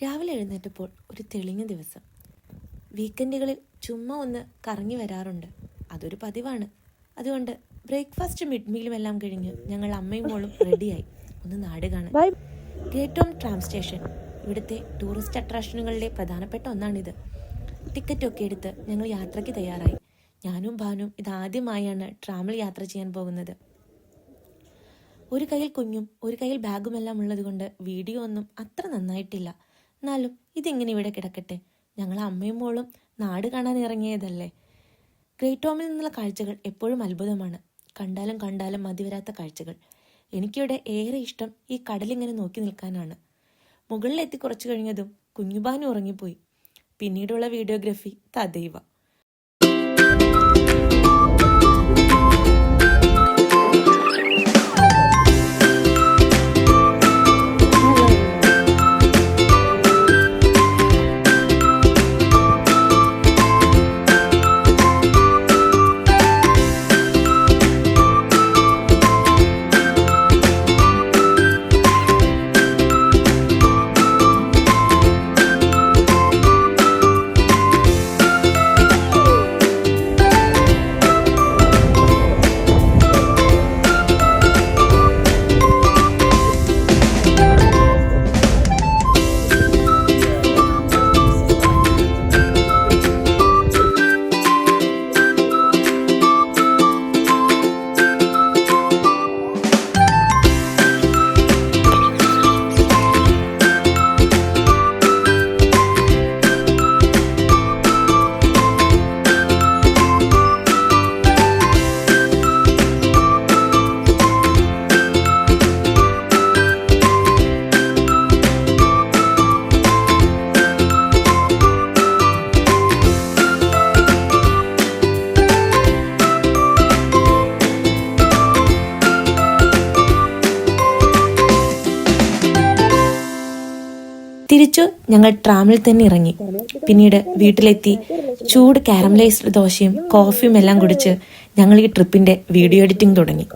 രാവിലെ എഴുന്നേറ്റപ്പോൾ ഒരു തെളിഞ്ഞ ദിവസം. വീക്കെൻഡുകളിൽ ചുമ്മാ ഒന്ന് കറങ്ങി വരാറുണ്ട്, അതൊരു പതിവാണ്. അതുകൊണ്ട് ബ്രേക്ക്ഫാസ്റ്റ് മിഡ് മീലും എല്ലാം കഴിഞ്ഞ് ഞങ്ങൾ അമ്മയും മോളും റെഡിയായി ഒന്ന് നാട് കാണാൻ. ഗ്രേറ്റ് ഹോം ട്രാം സ്റ്റേഷൻ ഇവിടുത്തെ ടൂറിസ്റ്റ് അട്രാക്ഷനുകളിലെ പ്രധാനപ്പെട്ട ഒന്നാണിത്. ടിക്കറ്റൊക്കെ എടുത്ത് ഞങ്ങൾ യാത്രയ്ക്ക് തയ്യാറായി. ഞാനും ഭാനും ഇതാദ്യമായാണ് ട്രാമിൽ യാത്ര ചെയ്യാൻ പോകുന്നത്. ഒരു കയ്യിൽ കുഞ്ഞും ഒരു കയ്യിൽ ബാഗുമെല്ലാം ഉള്ളത് കൊണ്ട് വീഡിയോ ഒന്നും അത്ര നന്നായിട്ടില്ല. എന്നാലും ഇതിങ്ങനെ ഇവിടെ കിടക്കട്ടെ. ഞങ്ങൾ അമ്മയും മോളും നാട് കാണാൻ ഇറങ്ങിയതല്ലേ. ഗ്രേറ്റ് ഹോമിൽ നിന്നുള്ള കാഴ്ചകൾ എപ്പോഴും അത്ഭുതമാണ്. കണ്ടാലും കണ്ടാലും മതിവരാത്ത കാഴ്ചകൾ. എനിക്കിവിടെ ഏറെ ഇഷ്ടം ഈ കടലിങ്ങനെ നോക്കി നിൽക്കാനാണ്. മുകളിലെത്തി കുറച്ചു കഴിഞ്ഞതും കുഞ്ഞുബാനു ഉറങ്ങിപ്പോയി. പിന്നീടുള്ള വീഡിയോഗ്രാഫി തദൈവ. തിരിച്ചു ഞങ്ങൾ ട്രാമിൽ തന്നെ ഇറങ്ങി. പിന്നീട് വീട്ടിലെത്തി ചൂട് കാരമലൈസ്ഡ് ദോശയും കോഫിയും എല്ലാം കുടിച്ച് ഞങ്ങൾ ഈ ട്രിപ്പിന്റെ വീഡിയോ എഡിറ്റിംഗ് തുടങ്ങി.